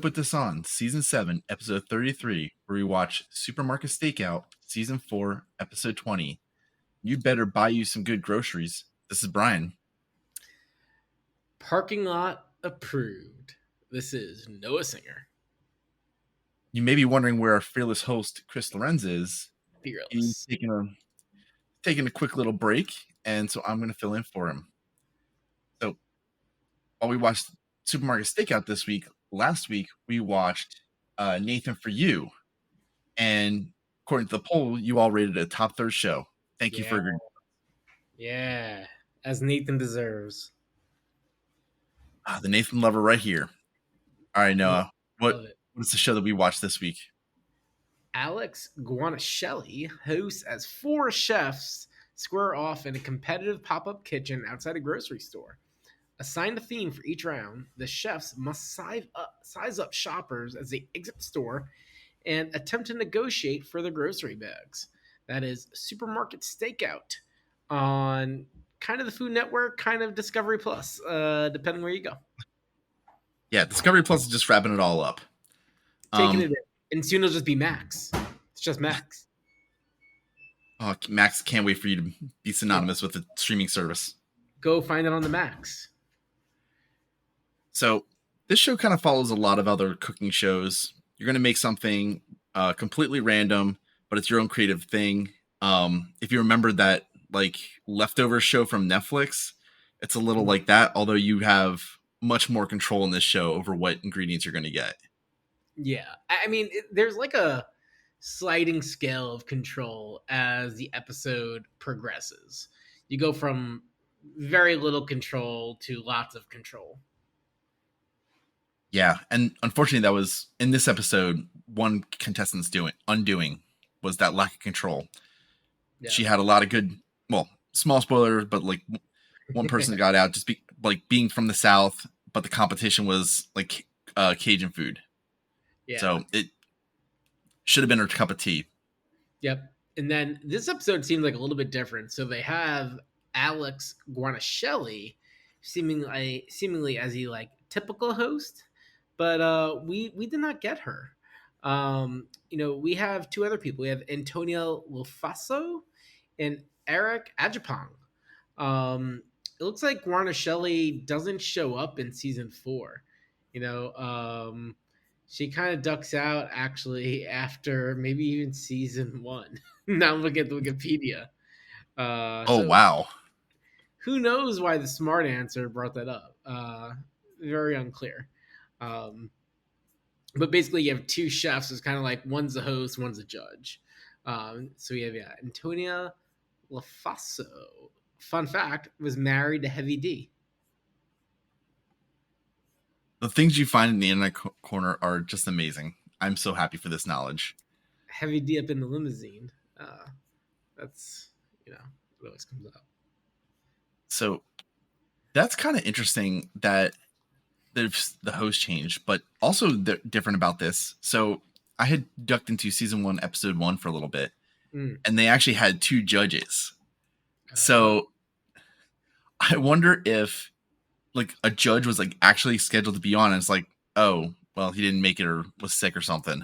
Put This On, Season 7, Episode 33, where we watch Supermarket Stakeout, Season 4, Episode 20. You better buy you some good groceries. This is Brian. Parking lot approved. This is Noah Singer. You may be wondering where our fearless host, Chris Lorenz, is. He's Fearless. taking a quick little break, and so I'm going to fill in for him. So, while we watched Supermarket Stakeout last week we watched Nathan For You. And according to the poll, you all rated it a top third show. Thank you for agreeing. Yeah, as Nathan deserves. The Nathan lover right here. All right, Noah, Love it. what's the show that we watched this week? Alex Guanaschelli hosts as four chefs square off in a competitive pop-up kitchen outside a grocery store. Assigned a theme for each round, the chefs must size up shoppers as they exit the store and attempt to negotiate for their grocery bags. That is Supermarket Stakeout on kind of the Food Network, kind of Discovery Plus, depending where you go. Yeah, Discovery Plus is just wrapping it all up. Taking it in. And soon it'll just be Max. It's just Max. Oh, Max, can't wait for you to be synonymous with the streaming service. Go find it on the Max. So this show kind of follows a lot of other cooking shows. You're going to make something completely random, but it's your own creative thing. If you remember that like leftover show from Netflix, it's a little like that, although you have much more control in this show over what ingredients you're going to get. Yeah. I mean, there's like a sliding scale of control as the episode progresses. You go from very little control to lots of control. Yeah, and unfortunately that was, in this episode, one contestant's undoing was that lack of control. Yeah. She had a lot of good, well, small spoilers, but like one person got out just being from the South, but the competition was like Cajun food. Yeah. So it should have been her cup of tea. Yep. And then this episode seemed like a little bit different. So they have Alex Guanaschelli seemingly as the like typical host, but we did not get her. We have two other people. We have Antonio Wilfaso and Eric Ajapong. It looks like Guanaschelli doesn't show up in season 4. She kind of ducks out actually after maybe even season 1. Now I'm looking at the Wikipedia. Wow. Who knows why the smart answer brought that up? Very unclear. But basically you have two chefs. It's kind of like one's the host, one's the judge. So we have Antonia Lafaso. Fun fact, was married to Heavy D. The things you find in the internet corner are just amazing. I'm so happy for this knowledge. Heavy D up in the limousine. That's, it always comes up. So that's kind of interesting that the host changed, but also different about this. So I had ducked into season 1, episode 1 for a little bit, and they actually had 2 judges. So I wonder if like a judge was like actually scheduled to be on, and it's like, oh, well, he didn't make it or was sick or something.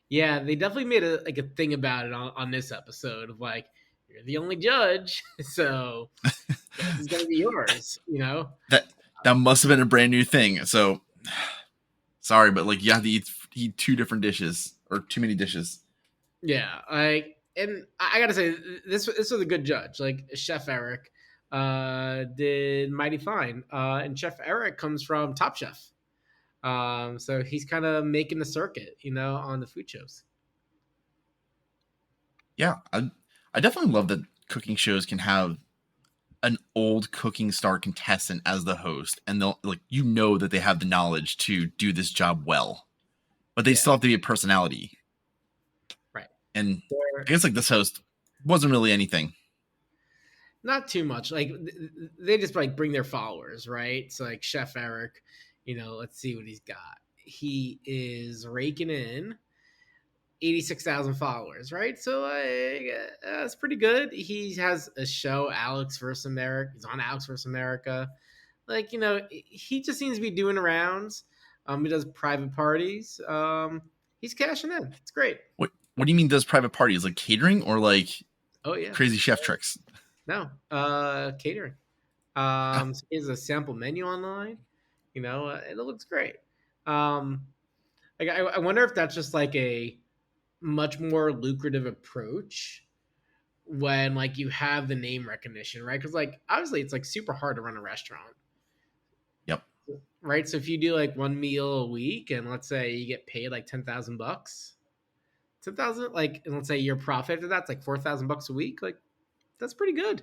Yeah, they definitely made a thing about it on this episode of like, you're the only judge, so this is gonna be yours. That must have been a brand new thing. So sorry, but like you have to eat 2 different dishes or too many dishes. Yeah, and I gotta say this was a good judge. Like Chef Eric did mighty fine, and Chef Eric comes from Top Chef, so he's kind of making the circuit, on the food shows. Yeah, I definitely love that cooking shows can have an old cooking star contestant as the host, and they'll that they have the knowledge to do this job well, but they still have to be a personality, right? And I guess like this host wasn't really anything. Not too much. Like they just like bring their followers, right? So like Chef Eric, let's see what he's got. He is raking in 86,000 followers, right? So that's pretty good. He has a show, Alex vs. America. He's on Alex vs. America. Like, he just seems to be doing rounds. He does private parties. He's cashing in. It's great. What do you mean does private parties? Like catering or like Oh yeah. crazy chef tricks? No. Catering. So he has a sample menu online. And it looks great. Um, like I wonder if that's just like a much more lucrative approach when like you have the name recognition, right? Because like obviously it's like super hard to run a restaurant, Yep. right? So if you do like one meal a week, and let's say you get paid like $10,000, 10,000, like, and let's say your profit after that's like $4,000 a week, like that's pretty good,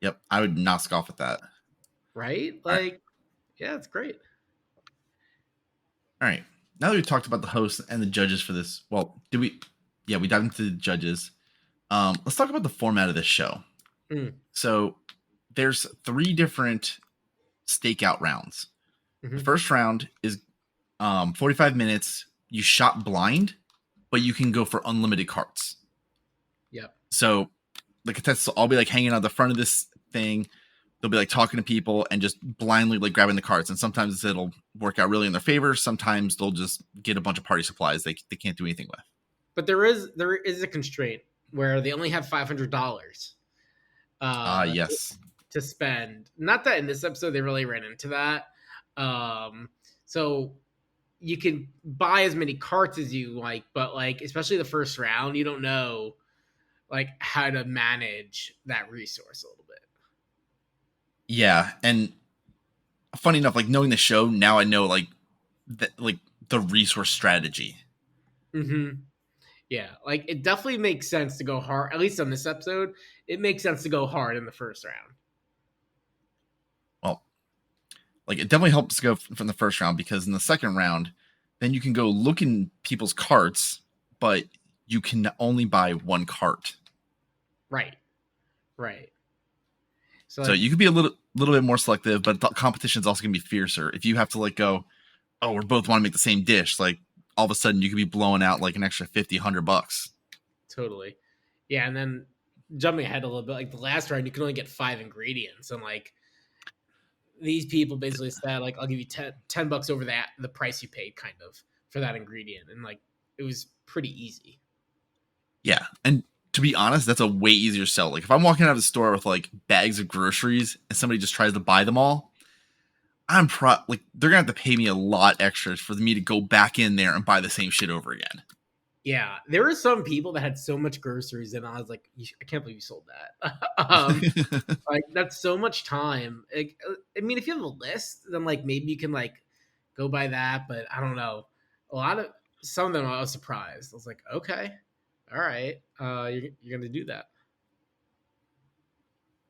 Yep. I would not scoff at that. right? All right. Like, yeah, it's great. All right. Now that we've talked about the hosts and the judges for this, well, did we? Yeah, we dived into the judges. Let's talk about the format of this show. Mm, So there's 3 different stakeout rounds. The hmm. first round is 45 minutes. You shot blind, but you can go for unlimited carts. Yep. So the contestants will all be like hanging out the front of this thing. They'll be like talking to people and just blindly like grabbing the carts. And sometimes it'll work out really in their favor. Sometimes they'll just get a bunch of party supplies they can't do anything with. But there is a constraint where they only have $500 uh Yes. to spend. Not that in this episode they really ran into that. So you can buy as many carts as you like, but like especially the first round, you don't know like how to manage that resource a little bit. Yeah. And funny enough, like knowing the show, now I know like the resource strategy. Mm-hmm. Yeah, like it definitely makes sense to go hard. At least on this episode, it makes sense to go hard in the first round. Well, like it definitely helps go from the first round because in the second round, then you can go look in people's carts, but you can only buy one cart. Right, right. So So like, you could be a little bit more selective, but the competition is also going to be fiercer. If you have to like go, oh, we both want to make the same dish, like all of a sudden you could be blowing out like an extra 50, $100. totally. Yeah, and then jumping ahead a little bit, like the last round, you can only get 5 ingredients, and like these people basically said, like, I'll give you 10 bucks over that the price you paid, kind of, for that ingredient, and like it was pretty easy. Yeah. And to be honest, that's a way easier sell. Like if I'm walking out of the store with like bags of groceries and somebody just tries to buy them all, like they're gonna have to pay me a lot extra for me to go back in there and buy the same shit over again. Yeah, there were some people that had so much groceries, and I was like, I can't believe you sold that. Like that's so much time. Like, I mean, if you have a list, then like maybe you can like go by that. But I don't know. A lot of some of them, I was surprised. I was like, okay, all right, you're gonna do that.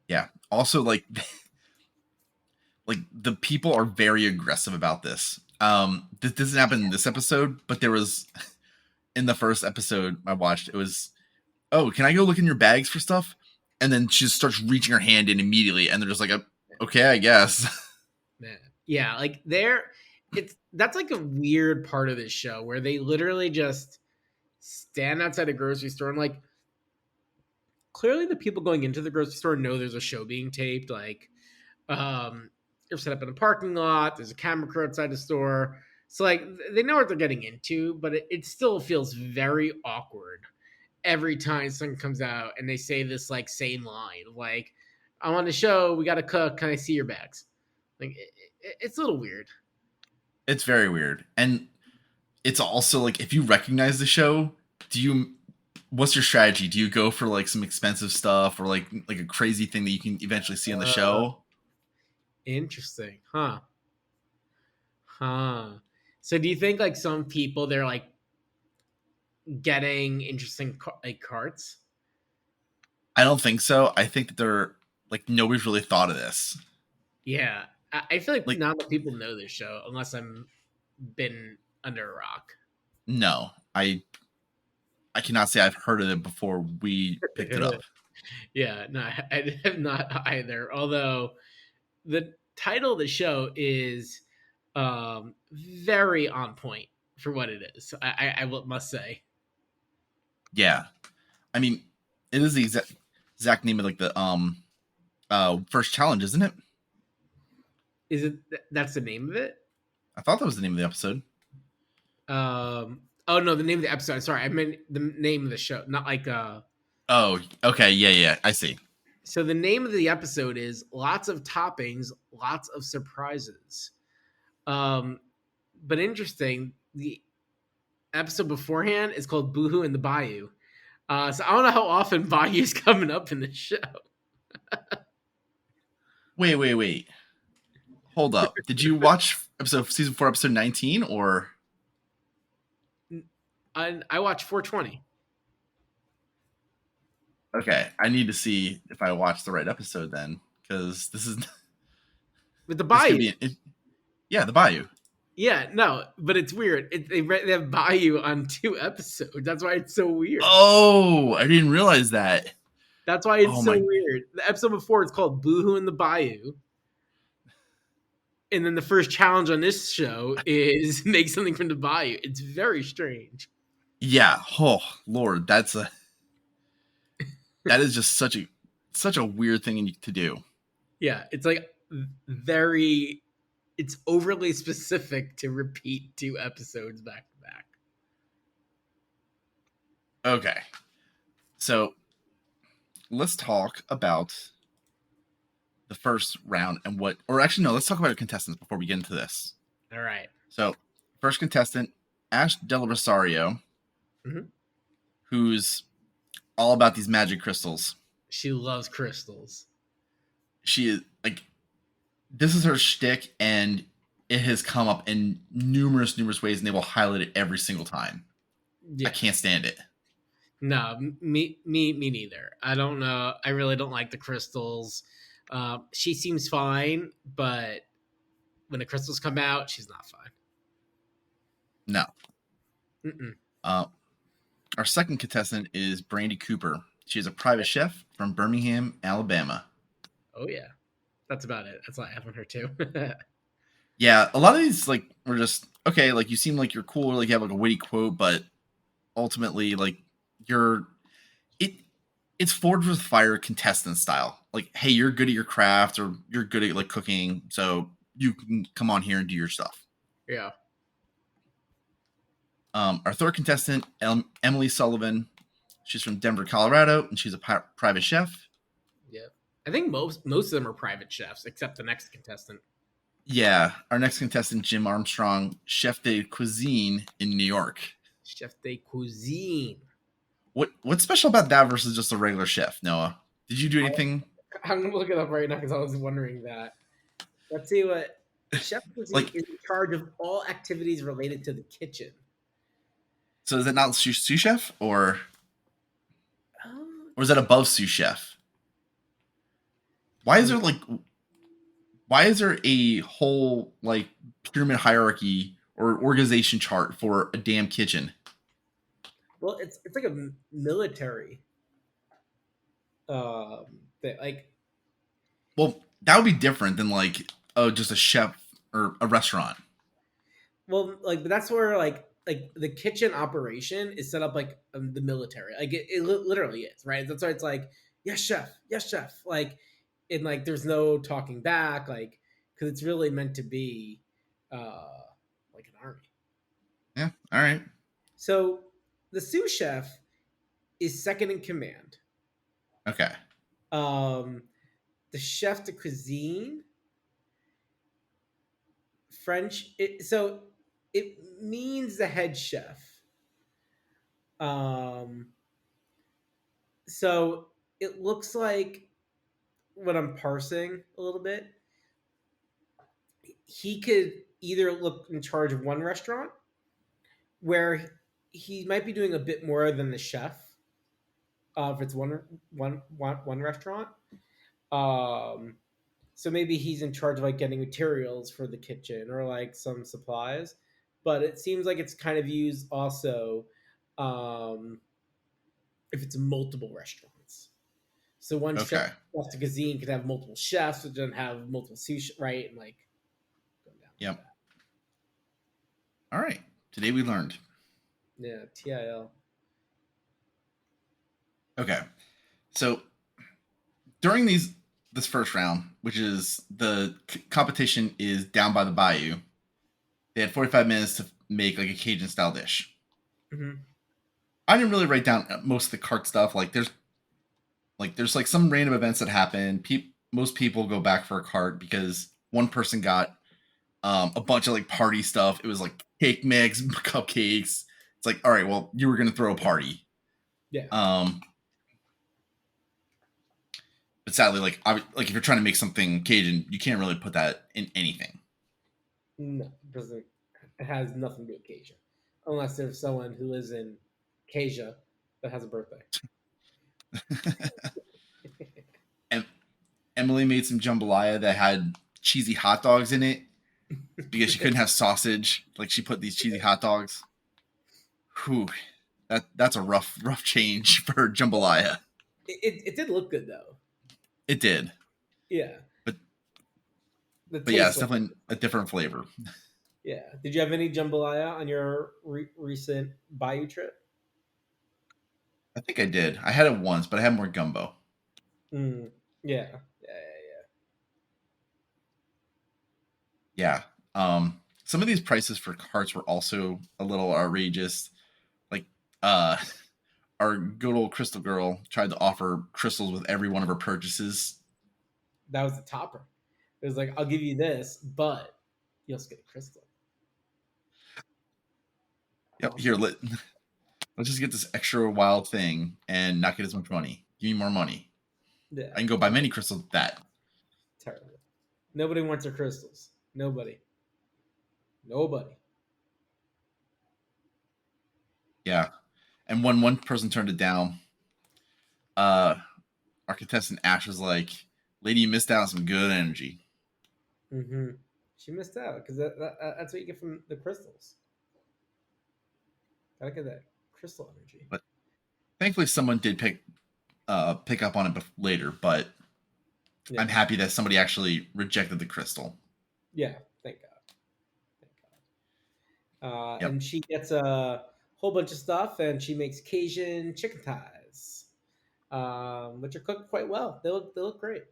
Yeah. Also, like the people are very aggressive about this. This doesn't happen in this episode, but there was in the first episode I watched. It was, oh, can I go look in your bags for stuff? And then she just starts reaching her hand in immediately, and they're just like, okay, I guess. Man. Yeah, like that's like a weird part of this show where they literally just stand outside a grocery store and like clearly the people going into the grocery store know there's a show being taped. Like, they're set up in a parking lot. There's a camera crew outside the store, so like they know what they're getting into. But it still feels very awkward every time someone comes out and they say this like same line, like, "I'm on the show. We got to cook. Can I see your bags?" Like, it's a little weird. It's very weird, and it's also like if you recognize the show, do you? What's your strategy? Do you go for like some expensive stuff or like a crazy thing that you can eventually see on the Uh, show? Interesting, huh? Huh. So do you think like some people they're like getting interesting like carts? I don't think so. I think that they're like nobody's really thought of this. Yeah, I feel like Like not that people know this show unless I'm been under a rock. no, I cannot say I've heard of it before we picked it up. Yeah, no, I have not either. Although the title of the show is very on point for what it is. Must say. Yeah, I mean, it is the exact name of like the first challenge, isn't it? Is it that's the name of it? I thought that was the name of the episode. Oh no, the name of the episode. Sorry, I meant the name of the show, not like Oh, okay. Yeah, yeah. I see. So the name of the episode is "Lots of Toppings, Lots of Surprises." Um, but interesting, the episode beforehand is called "Boohoo in the Bayou." So I don't know how often Bayou's coming up in the show. Wait, wait, wait. Hold up. Did you watch season 4, episode 19, or I watch 420 okay? I need to see if I watched the right episode then, because this is with the this could Bayou. be yeah, the Bayou. Yeah, no, but it's weird. They have Bayou on 2 episodes. That's why it's so weird. Oh, I didn't realize that. That's why Oh it's so my, weird. The episode before it's called "Boohoo in the Bayou." And then the first challenge on this show is make something from the bayou. It's very strange. yeah. Oh Lord, that is just such a weird thing to do. Yeah, it's like very it's overly specific to repeat 2 episodes back to back. Okay, so let's talk about the first round and what, or actually, no, let's talk about our contestants before we get into this. All right. So, first contestant, Ash Del Rosario, Mm-hmm. who's all about these magic crystals. She loves crystals. She is like, this is her shtick, and it has come up in numerous ways, and they will highlight it every single time. I Yeah. can't stand it. No, me neither. I don't know. I really don't like the crystals. She seems fine, but when the crystals come out, she's not fine. No. Mm-mm. Uh, our second contestant is Brandy Cooper. She is a private chef from Birmingham, Alabama. Oh yeah, that's about it. That's all I have on her too. Yeah, a lot of these like were just okay. Like you seem like you're cool, or like you have like a witty quote, but ultimately, like you're it. It's forged with fire contestant style. Like, hey, you're good at your craft, or you're good at like cooking, so you can come on here and do your stuff. Yeah. Our third contestant, Emily Sullivan. She's from Denver, Colorado, and she's a private chef. Yeah. I think most of them are private chefs, except the next contestant. Yeah, our next contestant, Jim Armstrong, chef de cuisine in New York. Chef de cuisine. What's special about that versus just a regular chef, Noah? Did you do anything I'm gonna look it up right now because I was wondering that. Let's see what chef cuisine like? is in charge of all activities related to the kitchen. So is it not sous chef, Um, or is that above sous chef? Why is there like why is there a whole like pyramid hierarchy or organization chart for a damn kitchen? well, it's like a military thing. Like, Well, that would be different than like just a chef or a restaurant. well, like but that's where like the kitchen operation is set up like the military. Like it literally is, right? That's why it's like yes, chef. Like, and like there's no talking back, like because it's really meant to be uh like an army. Yeah. All right. So the sous chef is second in command. Okay. Um, the chef de cuisine, French. So it means the head chef. Um, so it looks like when I'm parsing a little bit, he could either look in charge of one restaurant where he might be doing a bit more than the chef. If it's one restaurant, um, so maybe he's in charge of like getting materials for the kitchen or like some supplies. But it seems like it's kind of used also um, if it's multiple restaurants. So one chef Okay. chef de cuisine could have multiple chefs, which then have multiple sous, right? And like going down like Yep. that. All right. Today we learned. Yeah, TIL. Okay. So during this first round, which is the competition is down by the bayou. They had 45 minutes to make like a Cajun style dish. Mm-hmm. I didn't really write down most of the cart stuff. There's like some random events that happen. Most people go back for a cart because one person got a bunch of like party stuff. It was like cake mix, cupcakes. It's like, all right, well, you were gonna throw a party. Yeah. Um, but sadly, like if you're trying to make something Cajun, you can't really put that in anything. No, it doesn't. It has nothing to do with Acacia, unless there's someone who lives in Acacia that has a birthday. And Emily made some jambalaya that had cheesy hot dogs in it because she couldn't have sausage. Like she put these cheesy hot dogs. Whew, that's a rough change for jambalaya. It did look good though. It did, Yeah, but the but yeah, taste it's was. definitely a different flavor. Yeah. Did you have any jambalaya on your recent Bayou trip? I think I did. I had it once, but I had more gumbo. Mm, yeah. Yeah. Yeah. Some of these prices for carts were also a little outrageous. Like, uh, our good old Crystal Girl tried to offer crystals with every one of her purchases. That was the topper. It was like, I'll give you this, but you also get a crystal. Yep, Um, let's just get this extra wild thing and not get as much money. Give me more money. yeah, I can go buy many crystals with that. terrible. Nobody wants their crystals. Nobody. Nobody. Yeah. And when one person turned it down, uh, our contestant Ash was like, "Lady, you missed out on some good energy." Mm-hmm. She missed out because that's what you get from the crystals. Gotta get that crystal energy. But thankfully, someone did pick up on it later. But I'm Yeah. happy that somebody actually rejected the crystal. Yeah. Thank God. Thank God. Yep. And she gets a whole bunch of stuff, and she makes Cajun chicken thighs, which are cooked quite well. They look great.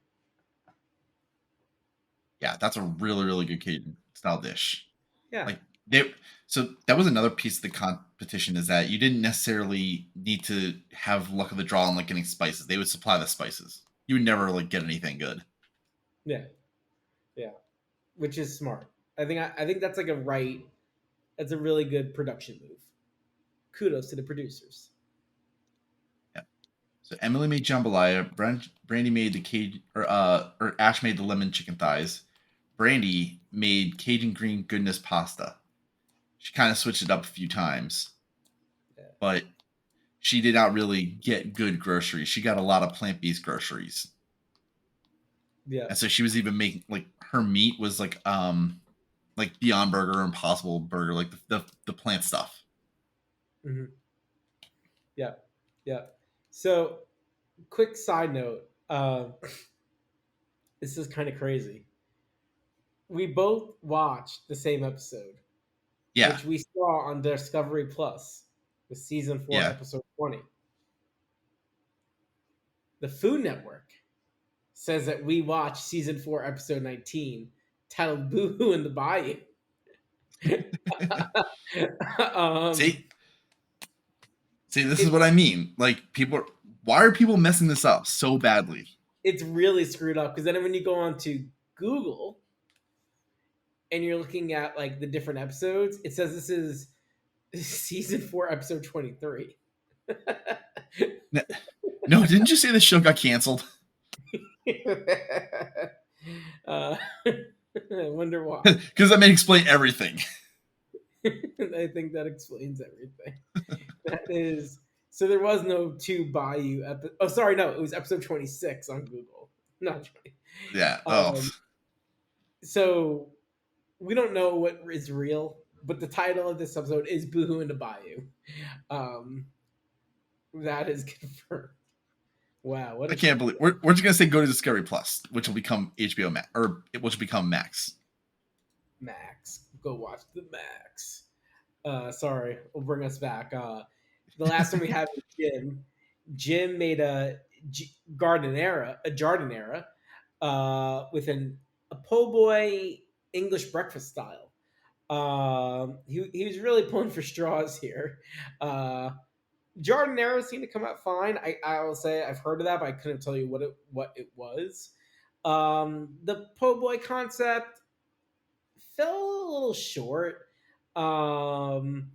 Yeah, that's a really good Cajun style dish. Yeah. Like they, so that was another piece of the competition is that you didn't necessarily need to have luck of the draw on like getting spices. They would supply the spices. You would never like get anything good. Yeah. Yeah. Which is smart. I think that's like a right. That's a really good production move. Kudos to the producers. Yeah. So Emily made jambalaya. Brandy made the or Ash made the lemon chicken thighs. Brandy made Cajun green goodness pasta. She kind of switched it up a few times, Yeah. but she did not really get good groceries. She got a lot of plant based groceries. Yeah. And so she was even making like her meat was like Beyond Burger, Impossible Burger, like the plant stuff. Hmm. Yeah. Yeah. So, quick side note. This is kind of crazy. We both watched the same episode, Yeah, which we saw on Discovery Plus with season 4, yeah. episode 20. The Food Network says that we watched season 4, episode 19, titled Boo in the Bayou. um, see, see, this is what I mean. Like why are people messing this up so badly? it's really screwed up because then when you go on to Google and you're looking at like the different episodes, it says this is season 4, episode 23. No, didn't you say the show got canceled? uh, I wonder why. Because that may explain everything. I think that explains everything. That is so there was no two Bayou oh sorry, no, it was episode 26 on Google. Not 20. Yeah. Oh, Um so we don't know what is real, but the title of this episode is Boohoo in the Bayou. Um that is confirmed. Wow, what I a can't show. believe we're just gonna say go to Discovery Plus, which will become HBO Max, or which will become Max. Max. Go watch the Max. Sorry, will bring us back. The last one we had was Jim. Jim made a jardinera, with a po' boy English breakfast style. He was really pulling for straws here. Jardinero seemed to come out fine. I will say I've heard of that, but I couldn't tell you what it was. The po' boy concept fell a little short. Um,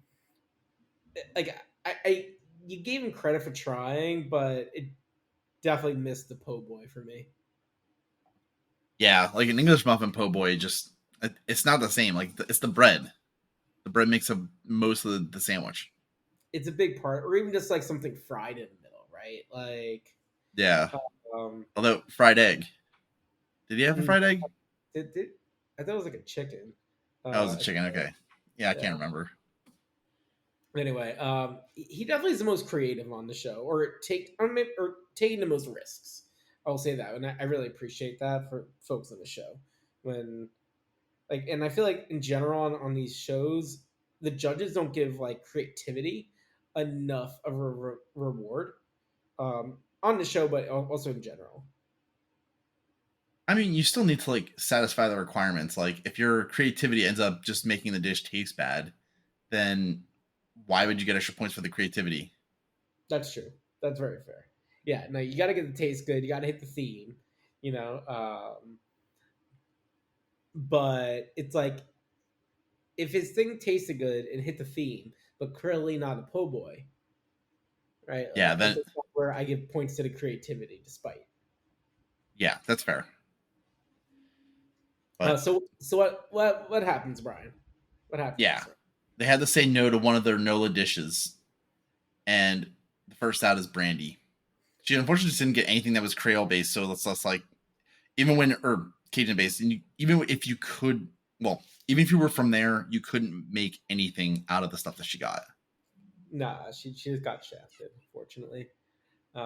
like I you gave him credit for trying, but it definitely missed the po' boy for me. Yeah, like an English muffin po' boy, just it's not the same. Like it's the bread. The bread makes up most of the sandwich. It's a big part, or even just like something fried in the middle, right? Like, Yeah. um, Although fried egg. Did he have a mm, fried egg? did I thought it was like a chicken. That was a I chicken. forget. Okay. Yeah, I Yeah. can't remember. Anyway, he definitely is the most creative on the show, or taking the most risks. I will say that, and I really appreciate that for folks on the show. When and I feel like in general on these shows, the judges don't give like creativity enough of a reward on the show, but also in general. I mean, you still need to like satisfy the requirements. Like if your creativity ends up just making the dish taste bad, then why would you get extra points for the creativity? That's true. That's very fair. Yeah, no, you got to get the taste good. You got to hit the theme, you know. But it's like if his thing tasted good and hit the theme, but clearly not a po' boy, right? Yeah, That's then where I give points to the creativity, despite. yeah, that's fair. But So what happens, Brian? What happens yeah, this round? they had to say no to one of their NOLA dishes, and the first out is Brandy. She unfortunately just didn't get anything that was Creole based, so it's less like even when or Cajun based, and even if you could, well, even if you were from there, you couldn't make anything out of the stuff that she got. Nah, she just got shafted, unfortunately.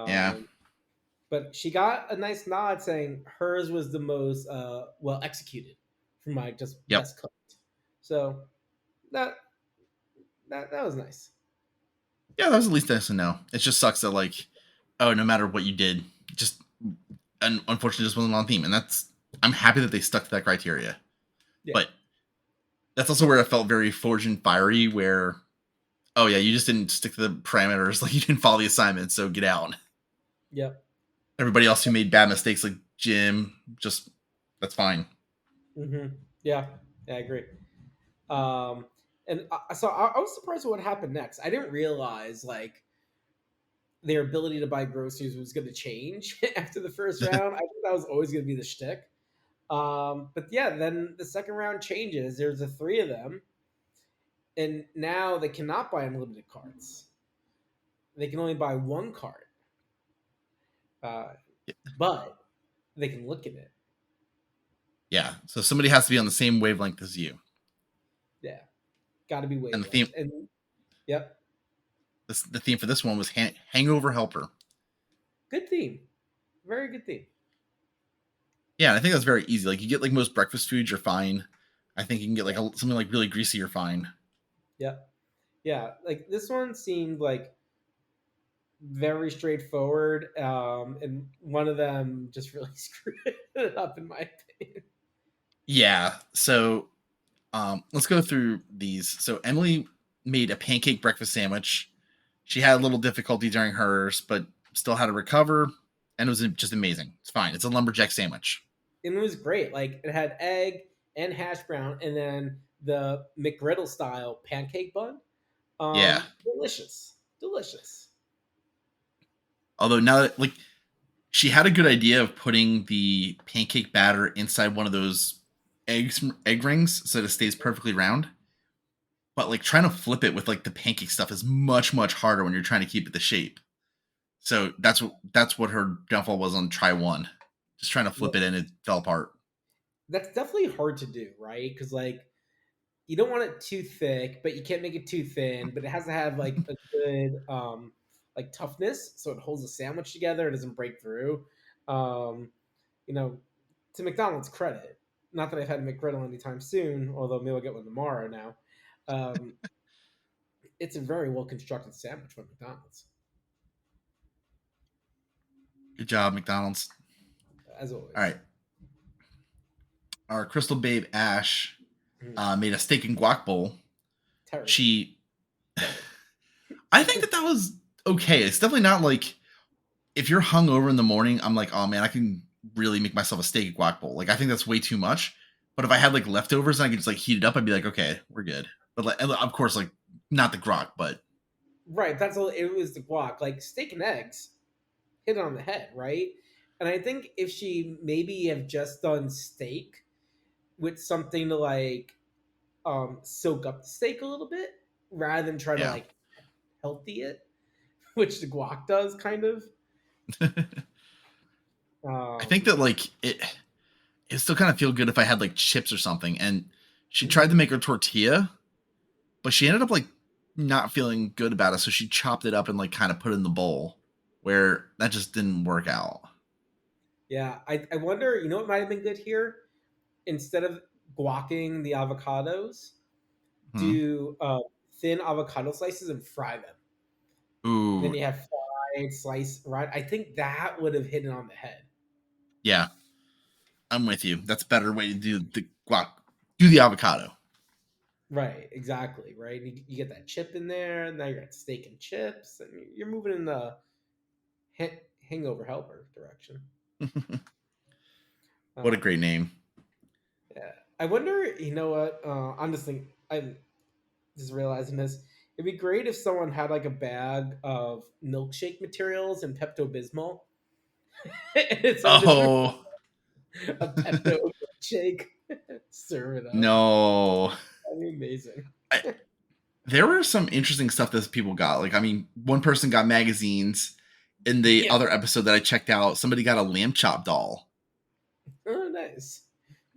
Yeah. Um, but she got a nice nod saying hers was the most well executed from my just Yep. best cooked. So that that was nice. Yeah, that was at least nice to know. It just sucks that like, oh, no matter what you did, just unfortunately just wasn't on theme, and that's I'm happy that they stuck to that criteria. Yeah. But that's also where I felt very forged and fiery, where oh yeah, you just didn't stick to the parameters, like you didn't follow the assignment, so get out. Yep. Everybody else who made bad mistakes, like Jim, just that's fine. Mm-hmm. Yeah. Yeah, I agree. Um, and so I was surprised at what happened next. I didn't realize like their ability to buy groceries was going to change after the first round. I thought that was always going to be the shtick. But yeah, then the second round changes. There's the three of them, and now they cannot buy unlimited cards. They can only buy one card, uh, but they can look at it. Yeah, so somebody has to be on the same wavelength as you. Yeah, got to be And wavelength. And yep, the theme for this one was Hangover Helper. good theme, very good theme. Yeah, and I think that's very easy. Like you get like most breakfast foods, you're fine. I think you can get like Yeah, something like really greasy, you're fine. yep, yeah. Like this one seemed like very straightforward, and one of them just really screwed it up, in my opinion. Yeah. So let's go through these. So Emily made a pancake breakfast sandwich. She had a little difficulty during hers, but still had to recover, and it was just amazing. It's fine. It's a lumberjack sandwich. And it was great. Like it had egg and hash brown, and then the McGriddle style pancake bun. Yeah. Delicious, delicious. Although now that like she had a good idea of putting the pancake batter inside one of those egg rings so that it stays perfectly round. But like trying to flip it with like the pancake stuff is much harder when you're trying to keep it the shape. So that's what her downfall was on try one. Just trying to flip it and it fell apart. That's definitely hard to do, right? Because like you don't want it too thick, but you can't make it too thin. But it has to have like a good like toughness, so it holds the sandwich together and doesn't break through. Um, you know, to McDonald's credit, not that I've had a McGriddle anytime soon, although maybe I'll get one tomorrow now. Um, it's a very well constructed sandwich from McDonald's, Good job, McDonald's. as All always. right. our Crystal Babe Ash Mm, made a steak and guac bowl. terrible. She, Terrible. I think that that was okay. It's definitely not like if you're hungover in the morning, I'm like, oh man, I can really make myself a steak and guac bowl. Like I think that's way too much. But if I had like leftovers and I could just like heat it up, I'd be like, okay, we're good. But like, and of course, like not the grok, but Right, that's all. It was the guac, like steak and eggs, hit it on the head, right? And I think if she maybe have just done steak with something to like soak up the steak a little bit, rather than try to yeah. like healthy it, which the guac does kind of. I think Um, that like it still kind of feel good if I had like chips or something. And she tried to mhm. make her tortilla, but she ended up like not feeling good about it, so she chopped it up and like kind of put it in the bowl, where that just didn't work out. Yeah, I wonder. You know what might have been good here? Instead of guacking the avocados, Hmm. do thin avocado slices and fry them. And then Ooh, you have fried slice. Right, I think that would have hit it on the head. yeah, I'm with you. That's a better way to do the guac. Do the avocado. Right, exactly. Right, you get that chip in there, and now you're at steak and chips, and you're moving in the hangover helper direction. What a Um, great name. yeah, I wonder. You know what? I'm just thinking. I'm just realizing this. It'd be great if someone had like a bag of milkshake materials and Pepto Bismol, and someone just Oh a Pepto milkshake, serve it up. no. That'd be amazing. I, there were some interesting stuff that people got. Like, I mean, one person got magazines. In the Yeah. other episode that I checked out, somebody got a lamb chop doll. Oh, nice,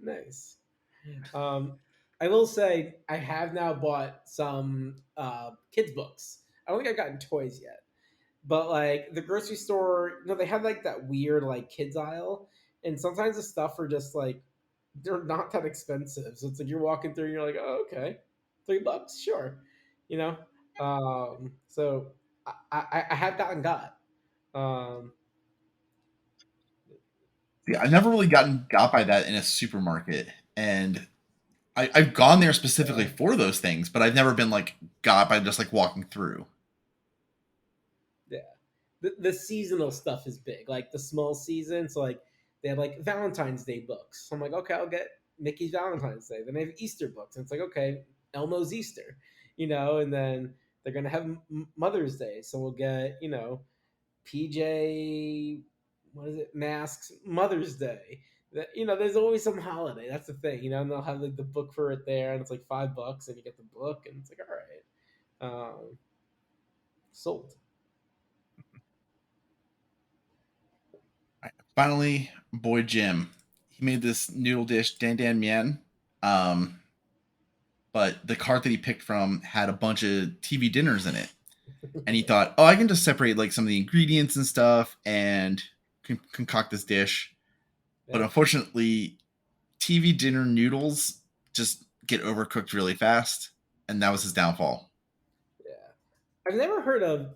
nice. Um, I will say I have now bought some kids books. I don't think I've gotten toys yet, but like the grocery store, they have like that weird like kids aisle, and sometimes the stuff are just like they're not that expensive. So it's like you're walking through, and you're like, oh, okay, $3, sure, you know. So I have got. Um, Yeah, I've never really got by that in a supermarket, and I've gone there specifically yeah. for those things, but I've never been like got by just like walking through. Yeah. The seasonal stuff is big, like the small season. So like they have like Valentine's Day books. So I'm like, okay, I'll get Mickey's Valentine's Day. Then they have Easter books, and it's like, okay, Elmo's Easter, and then they're gonna have Mother's Day, so we'll get PJ, what is it, Masks Mother's Day. That there's always some holiday. That's the thing, and they'll have like the book for it there, and it's like $5, and you get the book, and it's like, all right, sold. Finally, boy Jim, he made this noodle dish, Dan Dan Mien. Um, but the cart that he picked from had a bunch of TV dinners in it, and he thought, oh, I can just separate like some of the ingredients and stuff and concoct this dish. But Yeah. unfortunately, TV dinner noodles just get overcooked really fast, and that was his downfall. Yeah. I've never heard of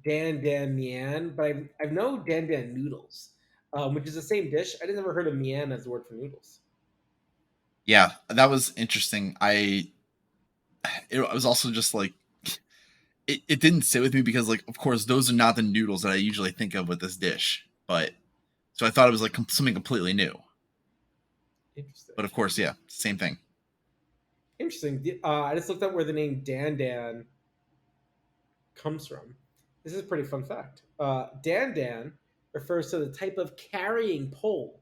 Dan Dan Mian, but I've know Dan Dan noodles, which is the same dish. I just never heard of Mian as the word for noodles. Yeah, that was interesting. It was also just like it didn't sit with me because like of course those are not the noodles that I usually think of with this dish, but so I thought it was like something completely new. Interesting. But of course, yeah, same thing. Interesting. I just looked up where the name Dan Dan comes from. This is a pretty fun fact. Dan Dan refers to the type of carrying pole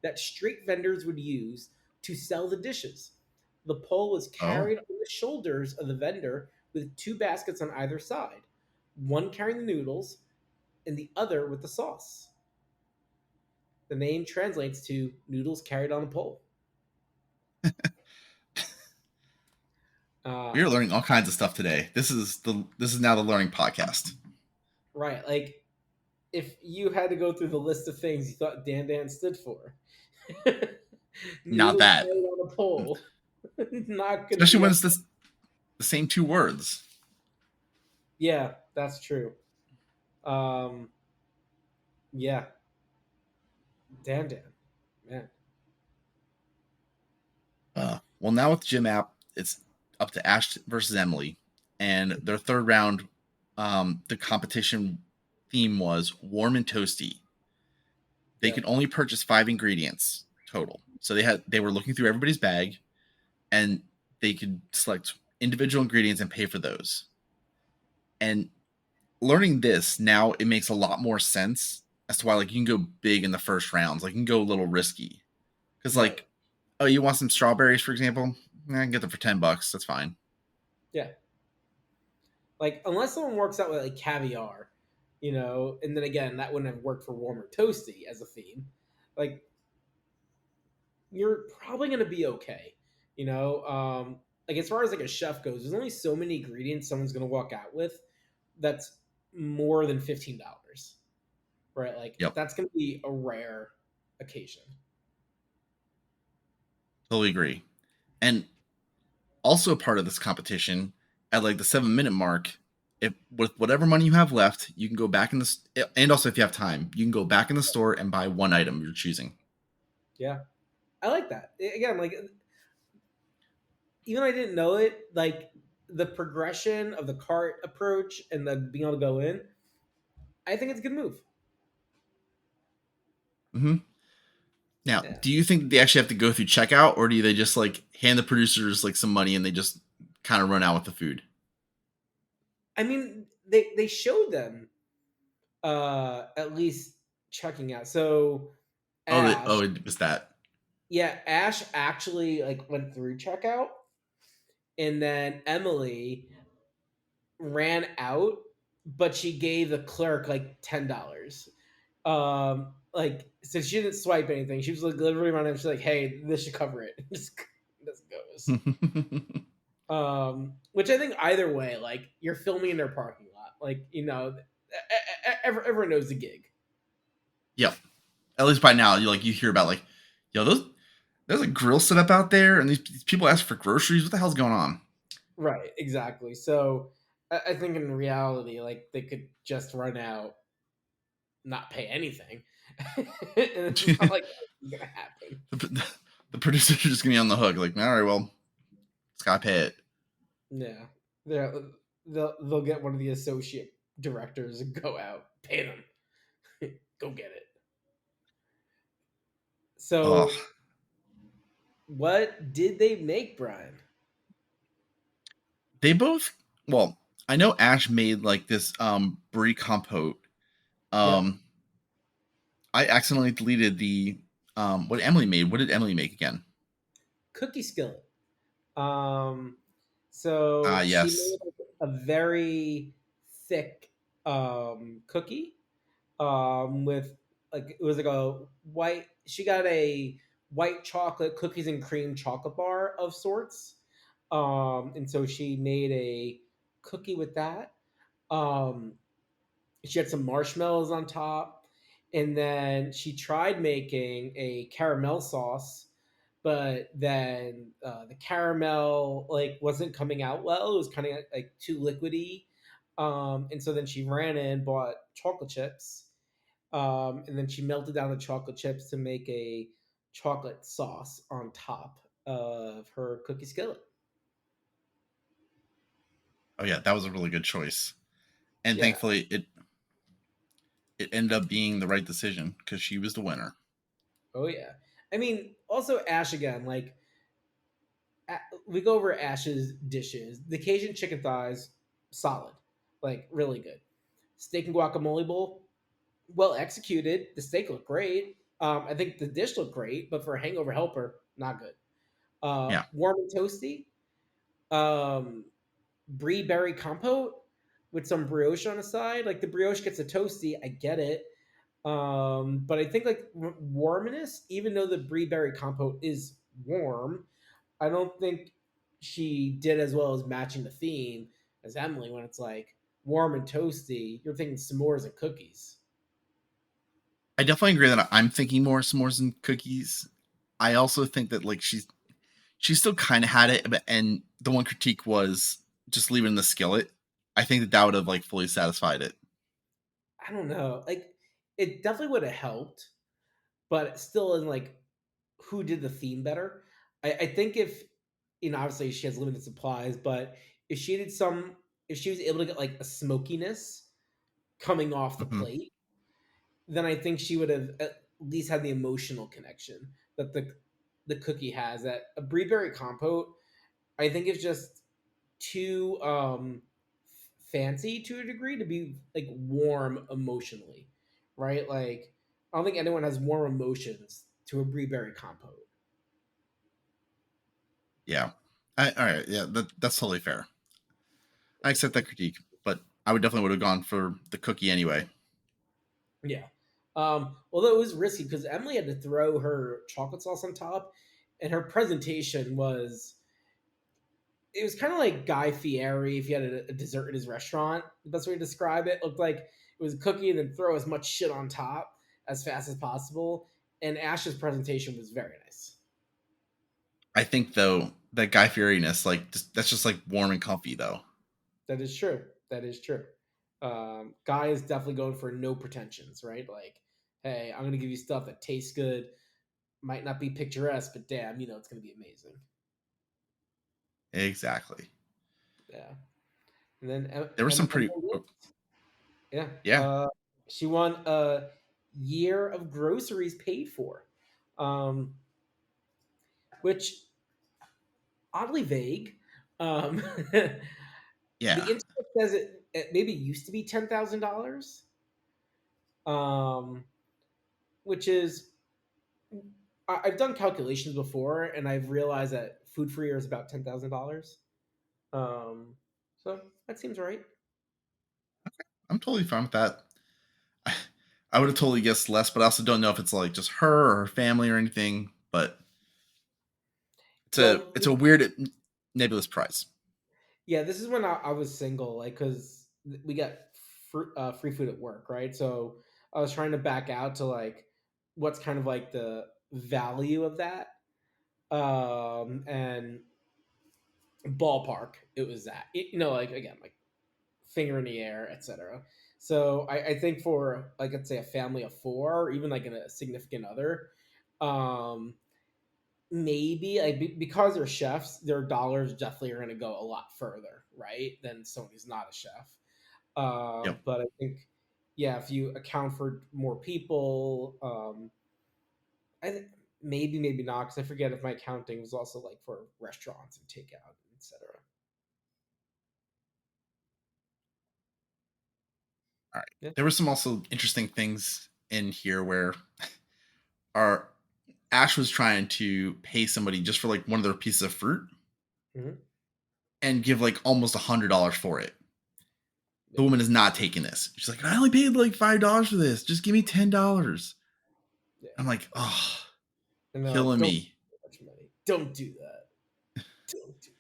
that street vendors would use to sell the dishes. The pole was Oh, carried on the shoulders of the vendor with two baskets on either side, one carrying the noodles and the other with the sauce. The name translates to noodles carried on a pole. we are Um, learning all kinds of stuff today. This is now the learning podcast. right, like if you had to go through the list of things you thought Dan Dan stood for, Not noodles that, carried on a pole, not going to especially be when up. it's the same two words. Yeah, that's true. Um, yeah, Dan Dan, man. Well, now with Gym app, it's up to Ash versus Emily, and their third round, the competition theme was warm and toasty. They Yeah. could only purchase 5 ingredients total, so they were looking through everybody's bag, and they could select individual ingredients and pay for those. And learning this now, it makes a lot more sense as to why like you can go big in the first rounds, like you can go a little risky because Right. like, oh, you want some strawberries, for example? I can get them for $10. That's fine. Yeah. Like unless someone works out with like caviar, and then again that wouldn't have worked for warm or toasty as a theme. Like you're probably gonna be okay. Like as far as like a chef goes, there's only so many ingredients someone's gonna walk out with that's more than $15. Right? Like Yep, that's gonna be a rare occasion. totally agree. And also part of this competition at like the 7 minute mark, if with whatever money you have left, you can go back in and also if you have time, you can go back in the store and buy one item you're choosing. Yeah. I like that. Again, like even though I didn't know it, like the progression of the cart approach and the being able to go in, I think it's a good move. Hmm. Now, Yeah. do you think they actually have to go through checkout, or do they just like hand the producers like some money and they just kind of run out with the food? I mean, they showed them at least checking out. So Oh, Ash, it was that. yeah, Ash actually like went through checkout, and then Emily ran out, but she gave the clerk like $10. Like so she didn't swipe anything. She was like literally running. She's like, "Hey, this should cover it." Just goes. Which I think either way, like you're filming in their parking lot, like everyone knows the gig. Yep. At least by now, you hear about like, yo, there's a grill set up out there, and these people ask for groceries. What the hell's going on? Right, exactly. So I think in reality, like they could just run out, not pay anything, and it's not like that's gonna happen. the, the producers are just gonna be on the hook. Like, all right, well, it's gotta pay it. Yeah, they'll get one of the associate directors and go out, pay them, go get it. Oh, So what did they make, Brian? they both. Well, I know Ash made like this brie compote. Yep, Um, I accidentally deleted the what Emily made. What did Emily make again? cookie skillet. Um, Ah, so she yes. made a very thick cookie with like it was like a white. She got a white chocolate cookies and cream chocolate bar of sorts, and so she made a cookie with that. Um, she had some marshmallows on top, and then she tried making a caramel sauce, but then the caramel like wasn't coming out well. It was kind of like too liquidy, and so then she ran in, bought chocolate chips, and then she melted down the chocolate chips to make a chocolate sauce on top of her cookie skillet. Oh yeah, that was a really good choice. And Yeah. thankfully, it ended up being the right decision because she was the winner. Oh yeah. I mean, also Ash again. Like we go over Ash's dishes. The Cajun chicken thighs, solid, like really good. Steak and guacamole bowl, well executed. The steak looked great. I think the dish looked great, but for a hangover helper, not good. Yeah, Warm and toasty. Um, brie berry compote with some brioche on the side. Like the brioche gets a toasty, I get it. But I think like warmness, even though the brie berry compote is warm, I don't think she did as well as matching the theme as Emily when it's like warm and toasty. You're thinking s'mores and cookies. I definitely agree that I'm thinking more s'mores and cookies. I also think that like she still kind of had it, but and the one critique was just leave it in the skillet. I think that would have like fully satisfied it. I don't know. Like it definitely would have helped, but still in like who did the theme better. I think if obviously she has limited supplies, but if she did some, if she was able to get like a smokiness coming off the Mhm. plate, then I think she would have at least had the emotional connection that the cookie has. That a brie berry compote, I think, is just too fancy to a degree to be like warm emotionally, right? Like I don't think anyone has warm emotions to a brie berry compote. Yeah. All right. Yeah, that's totally fair. I accept that critique, but I would definitely would have gone for the cookie anyway. Yeah. Although it was risky because Emily had to throw her chocolate sauce on top, and her presentation was, it was kind of like Guy Fieri if he had a dessert at his restaurant. The best way to describe it looked like it was a cookie and then throw as much shit on top as fast as possible. And Ash's presentation was very nice. I think though that Guy Fieriness, like that's just like warm and comfy though. That is true. That is true. Guy is definitely going for no pretensions, right? Like, hey, I'm going to give you stuff that tastes good, might not be picturesque, but damn, it's going to be amazing. Exactly. Yeah. And then There was some pretty. Emily Oh, wins. Yeah. yeah, She won a year of groceries paid for, um, which oddly vague. Um, the yeah, internet says it maybe used to be $10,000, um, which is, I've done calculations before and I've realized that food for a year is about $10,000. Um, so that seems right. I'm totally fine with that. I would have totally guessed less, but I also don't know if it's like just her or her family or anything. But Well, it's a weird nebulous price. yeah, this is when I was single, like, because we got free food at work, right? So I was trying to back out to like what's kind of like the value of that, and ballpark, it was that. Like again, like finger in the air, etc. So I think for like let's say a family of four, or even like a significant other, um, maybe like because they're chefs, their dollars definitely are going to go a lot further, right? Than someone who's not a chef. Yep. But I think, yeah, if you account for more people, I think maybe not because I forget if my accounting was also like for restaurants and takeout, etc. All right. Yeah. There were some also interesting things in here where our Ash was trying to pay somebody just for like one of their pieces of fruit Hmm. and give like almost $100 for it. The Yeah. woman is not taking this. She's like, I only paid like $5 for this. Just give me $10. Yeah. I'm like, oh, And they're like, killing don't me. spend much money. Don't do that. Don't do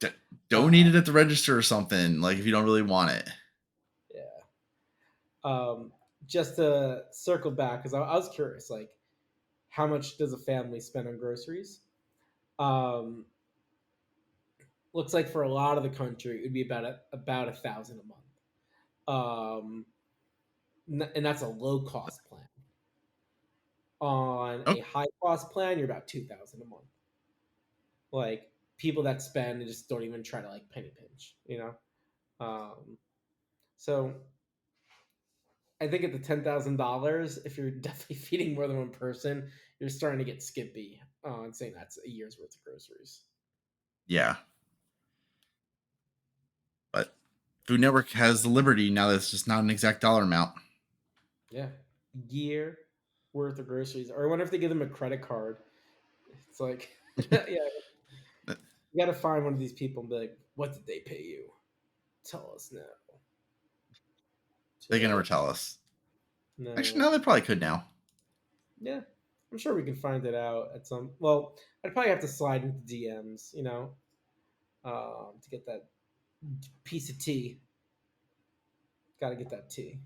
D- that. donate it at the register or something. Like if you don't really want it. Yeah. Um, just to circle back, because I was curious, like, how much does a family spend on groceries? Um, looks like for a lot of the country, it would be about 1,000 a month. Um, and that's a low cost plan. On Oh, a high cost plan, you're about 2,000 a month. Like people that spend and just don't even try to like penny pinch. Um, so I think at the $10,000, if you're definitely feeding more than one person, you're starting to get skimpy on saying that's a year's worth of groceries. yeah. But Food Network has the liberty now that it's just not an exact dollar amount. Yeah, year worth of groceries. Or I wonder if they give them a credit card. It's like, yeah, you got to find one of these people and be like, what did they pay you? Tell us now. They can never Tell tell us. Actually, no. no, they probably could now. Yeah, I'm sure we can find it out at some. Well, I'd probably have to slide into DMs, to get that piece of tea. Got to get that tea.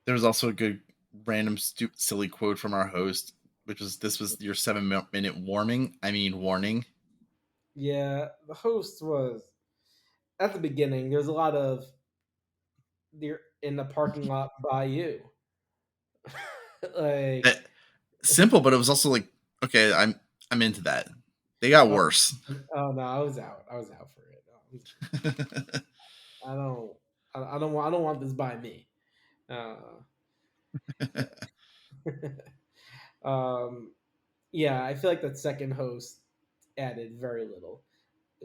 There was also a good random silly quote from our host, which was this was your 7 minute warming. I mean warning. Yeah, the host was at the beginning. There's a lot of they're in the parking lot by you, like That simple, but it was also like, okay, I'm into that. They got Oh, worse. oh no, I was out. I was out for it. I don't. I don't want this by me. Uh, um, yeah, I feel like that second host added very little.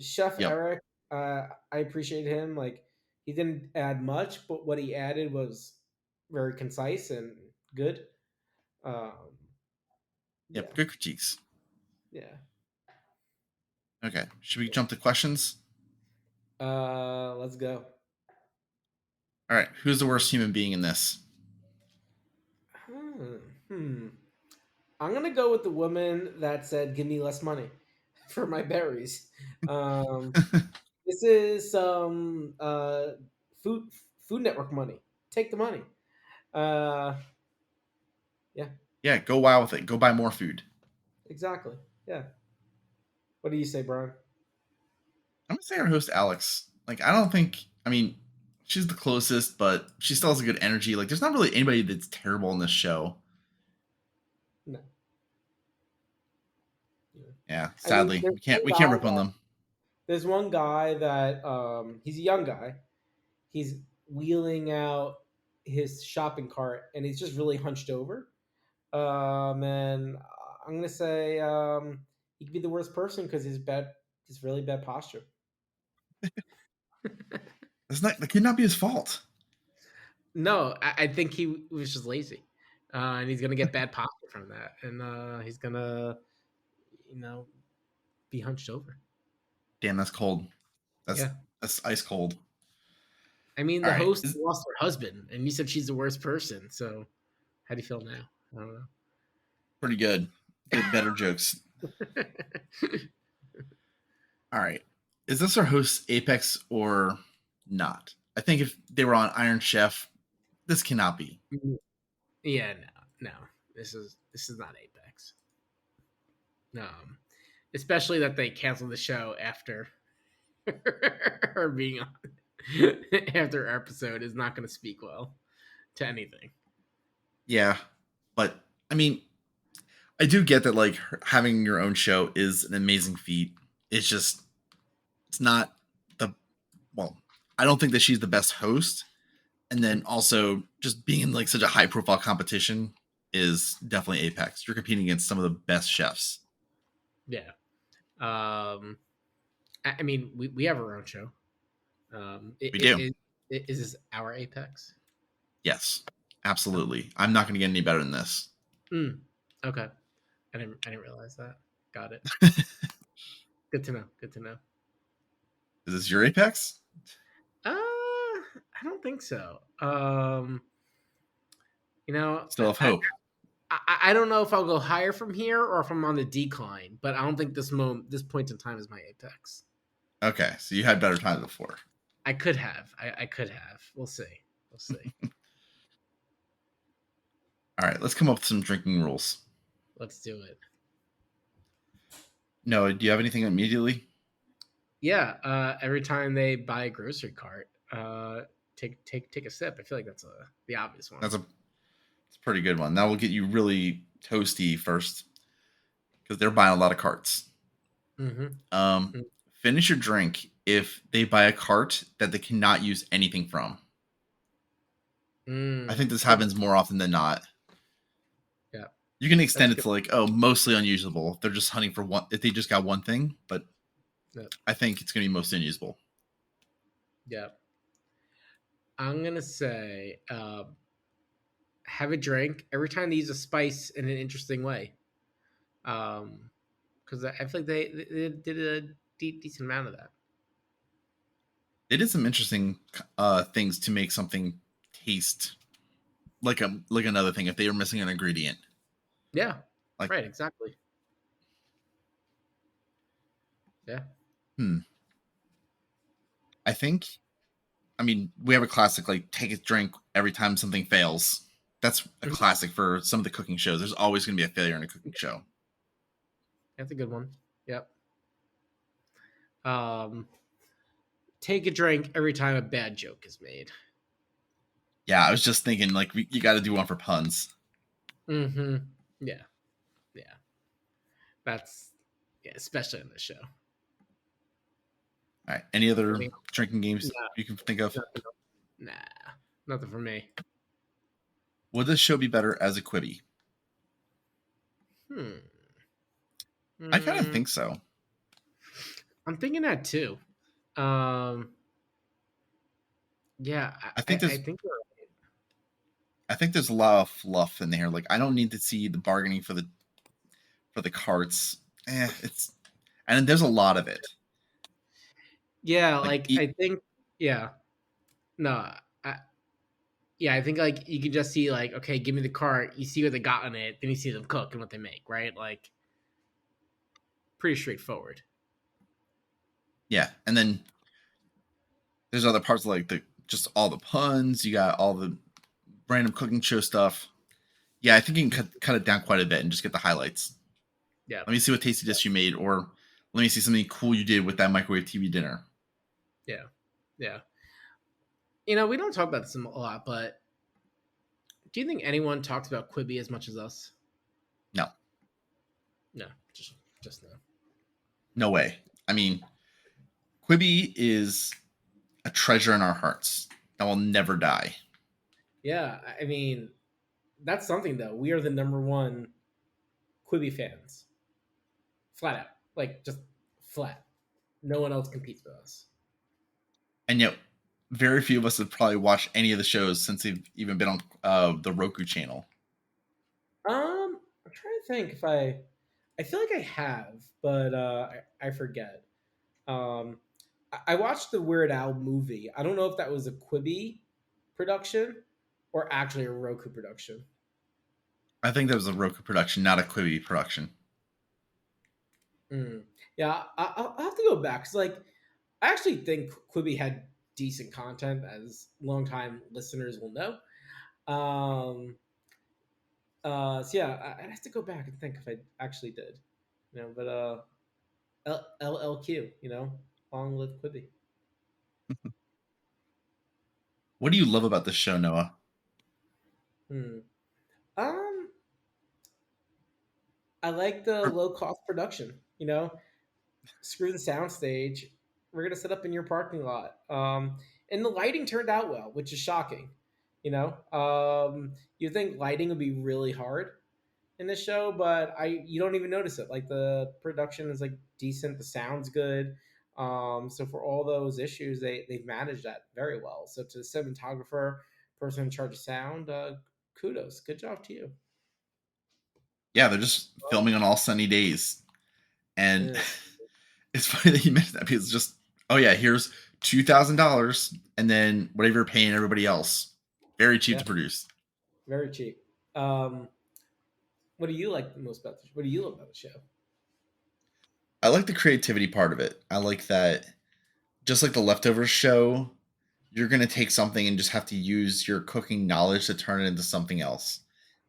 Chef Yep, Eric, I appreciate him. Like he didn't add much, but what he added was very concise and good. Um, yep. yeah, Good critiques. yeah. Okay, should we jump to questions? Let's go. All right, who's the worst human being in this? Hmm. hmm. I'm gonna go with the woman that said, "Give me less money for my berries." Um, this is some food Food Network money. Take the money. Uh, yeah, Yeah, go wild with it. Go buy more food. exactly. Yeah. What do you say, Brian? I'm gonna say our host Alex. Like, I don't think. I mean, she's the closest, but she still has a good energy. Like, there's not really anybody that's terrible in this show. No. Yeah. Yeah, I mean, sadly, we can't rip on them. there's one guy that he's a young guy. He's wheeling out his shopping cart, and he's just really hunched over. And I'm gonna say he could be the worst person because he's really bad posture. That's not. That could not be his fault. No, I think he was just lazy, and he's gonna get bad posture from that, and he's gonna, you know, be hunched over. Damn, that's cold. That's Yeah, that's ice cold. I mean, All the right, host lost her husband, and you said she's the worst person. So, how do you feel now? I don't pretty good. Good, better jokes. know. All right, is this our host Apex or not? I think if they were on Iron Chef, this cannot be. Yeah, no, no. This is not Apex. Especially that they canceled the show after her being on after her episode is not going to speak well to anything. Yeah, but I mean, I do get that like having your own show is an amazing feat. It's just it's not the well. I don't think that she's the best host, and then also just being in like such a high profile competition is definitely Apex. You're competing against some of the best chefs. Yeah. I mean, we have our own show. We do. Is this our Apex? Yes, Oh. absolutely. I'm not going to get any better than this. Mm, okay. I didn't realize that. Got it. Good to know. Good to know. Is this your Apex? I don't think so. You know, Still have hope. I don't know if I'll go higher from here or if I'm on the decline, but I don't think this point in time is my apex. Okay, so you had better times before. I could have. I could have. We'll see. We'll see. All right, let's come up with some drinking rules. Let's do it. No, do you have anything immediately? Yeah. Every time they buy a grocery cart, take a sip. I feel like that's the obvious one. It's a pretty good one. That will get you really toasty first because they're buying a lot of carts. Mm-hmm. Um, finish your drink if they buy a cart that they cannot use anything from. I think this Okay. happens more often than not. Yeah, You can that's extend it good. to like, oh, mostly unusable. If they're just hunting for one, if they just got one thing, but Yeah. I think it's going to be mostly unusable. Yeah. I'm gonna say have a drink every time they use a spice in an interesting way. Because I feel like they did a decent amount of that. It is some interesting things to make something taste like another thing if they were missing an ingredient. Yeah, Like, right, exactly. Yeah. hmm, I think I mean, we have a classic like take a drink every time something fails. That's a Mhm. classic for some of the cooking shows. There's always going to be a failure in a cooking show. That's a good one. Yep. Um, take a drink every time a bad joke is made. Yeah, I was just thinking like you got to do one for puns. Mm-hmm. Yeah. That's yeah, especially in this show. All right. Any other Anything drinking else? games you can think of? Nothing else. Nah, nothing for me. Would this show be better as a Quibi? Hmm. I kind of Mm, think so. I'm thinking that too. Um, yeah, I I, think I there's think you're I think there's a lot of fluff in there. Like I don't need to see the bargaining for the carts. It's and there's a lot of it. yeah, Like like I think yeah, no, I, yeah, I think like you can just see like okay, give me the cart. You see what they got in it, then you see them cook and what they make, right? Like pretty straightforward. yeah, and then there's other parts like the just all the puns. You got all the random cooking show stuff. Yeah, I think you can cut it down quite a bit and just get the highlights. Yeah, Let me see what tasty dish you made, or let me see something cool you did with that microwave TV dinner. yeah, yeah. We don't talk about this a lot, but do you think anyone talks about Quibi as much as us? No, No, just no. no way. I mean, Quibi is a treasure in our hearts that will never die. Yeah, I mean that's something though. We are the number one Quibi fans, flat out, like just flat. No one else competes with us. And yet, very few of us have probably watched any of the shows since they've even been on the Roku channel. I'm trying to think if I feel like I have, but I forget. Um, I watched the Weird Al movie. I don't know if that was a Quibi production or actually a Roku production. I think that was a Roku production, not a Quibi production. Mm. Yeah, I'll have to go back because like I actually think Quibi had decent content, as longtime listeners will know. Um, so yeah, I'd have to go back and think if I actually did, But LLQ, long live Quibi. What do you love about this show, Noah? Hmm. Um, I like the Or- low cost production. Screw the soundstage. We're gonna set up in your parking lot. And the lighting turned out well, which is shocking. You think lighting would be really hard in this show, but you don't even notice it. Like the production is like decent, the sound's good. So for all those issues, they've managed that very well. So to the cinematographer, person in charge of sound, kudos, good job to you. Yeah, they're just filming on all sunny days. And Uh, it's funny that you mentioned that because it's just, oh yeah, here's $2,000 and then whatever you're paying everybody else. Very cheap yeah, to produce. very cheap. Um, what do you like the most about the? What do you love about the show? I like the creativity part of it. I like that just like the leftovers show, you're going to take something and just have to use your cooking knowledge to turn it into something else.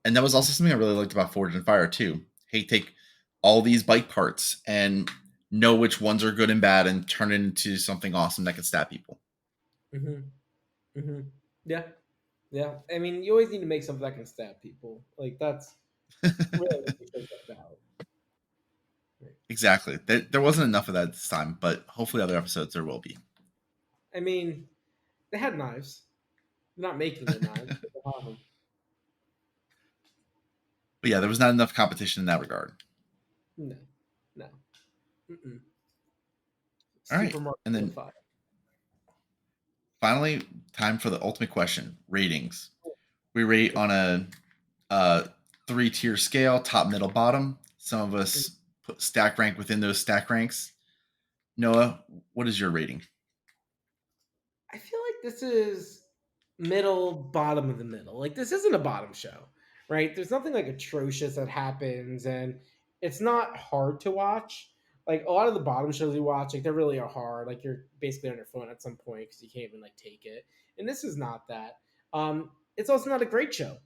And that was also something I really liked about Forge and Fire too. Hey, take all these bike parts and know which ones are good and bad and turn it into something awesome that can stab people. Hmm. Hmm. Yeah, yeah. I mean, you always need to make something that can stab people. Like that's really what the show's about. Right. Exactly. There wasn't enough of that this time, but hopefully other episodes there will be. I mean, they had knives. They're not making the knives, but they have them. But yeah, there was not enough competition in that regard. No, no. Mm-mm. All right. Super And Mario then 5. finally, time for the ultimate question ratings. We rate on a three-tier scale, top, middle, bottom. Some of us put stack rank within those stack ranks. Noah, what is your rating? I feel like this is middle, bottom of the middle. Like this isn't a bottom show, right? There's nothing like atrocious that happens, and it's not hard to watch. Like a lot of the bottom shows you watch, like they really are hard. Like you're basically on your phone at some point because you can't even like take it. And this is not that. It's also not a great show.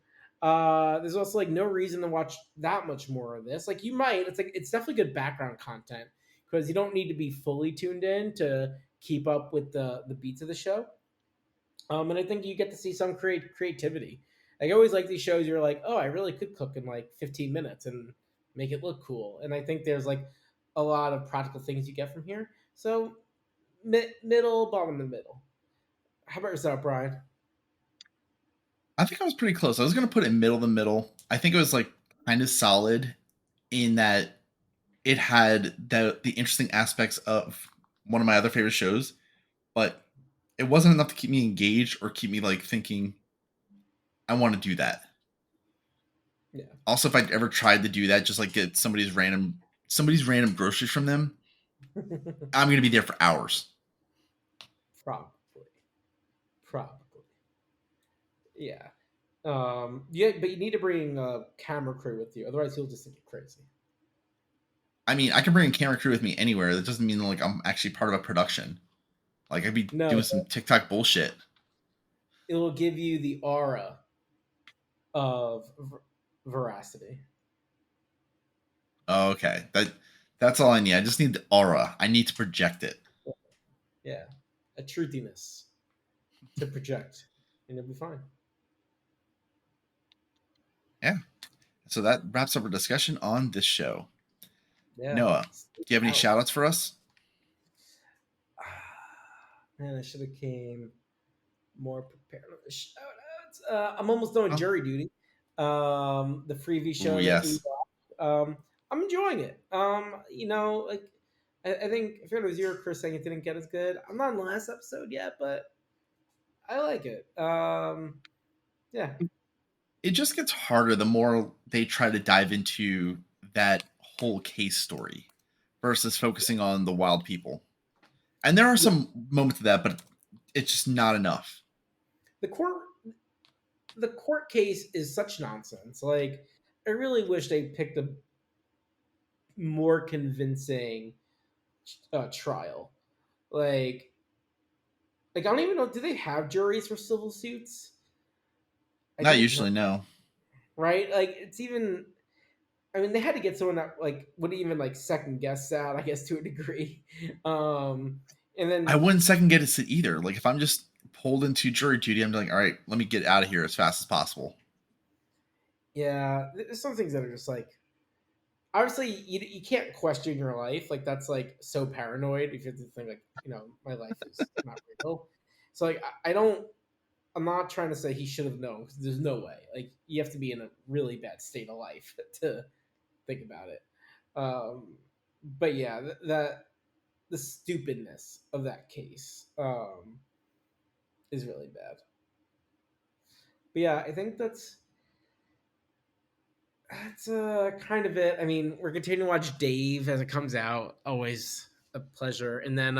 There's also like no reason to watch that much more of this. Like you might. It's definitely good background content because you don't need to be fully tuned in to keep up with the beats of the show. And I think you get to see some creativity. Like, I always like these shows. You're like, oh, I really could cook in like 15 minutes, and make it look cool. And I think there's like a lot of practical things you get from here. So middle, bottom, and middle. How about yourself, Brian? I think I was pretty close. I was gonna put it middle the middle. I think it was like kind of solid in that it had the interesting aspects of one of my other favorite shows, but it wasn't enough to keep me engaged or keep me like thinking I want to do that. Yeah, Also, if I'd ever tried to do that, just like get somebody's random groceries from them, I'm gonna be there for hours. probably, probably, yeah. Yeah, but you need to bring a camera crew with you, otherwise he'll just think you're crazy. I mean, I can bring a camera crew with me anywhere. That doesn't mean like I'm actually part of a production. Like I'd be No, doing some TikTok bullshit. it will give you the aura of veracity. Oh, okay, that's all I need. I just need the aura. I need to project it. Yeah, a truthiness to project, and it'll be fine. Yeah. So that wraps up our discussion on this show. Yeah. Noah, do you have any Out. shout outs for us? Man, I should have came more prepared on the shout outs. I'm almost done with Oh, jury duty. The freebie ooh, show that we yes. I'm enjoying it. Like I think if it was you or Chris saying it didn't get as good, I'm not on the last episode yet, but I like it. Yeah, It just gets harder the more they try to dive into that whole case story versus focusing on the wild people. And there are yeah. some moments of that, but it's just not enough. The court the court case is such nonsense. Like I really wish they picked a more convincing trial. Like I don't even know. Do they have juries for civil suits? I Not don't know. usually, no. Right? Like it's even. I mean, they had to get someone that like wouldn't even like second guess that. I guess to a degree. Um, and I then wouldn't second guess it either. Like if I'm just pulled into jury duty, I'm like, all right, let me get out of here as fast as possible. yeah, there's some things that are just like obviously you can't question your life. Like that's like so paranoid if you have to think like my life is not real. So like I don't. I'm not trying to say he should have known because there's no way. Like you have to be in a really bad state of life to think about it. But yeah, that the stupidness of that case is really bad. But yeah, I think that's kind of it. I mean, we're continuing to watch Dave as it comes out. Always a pleasure. And then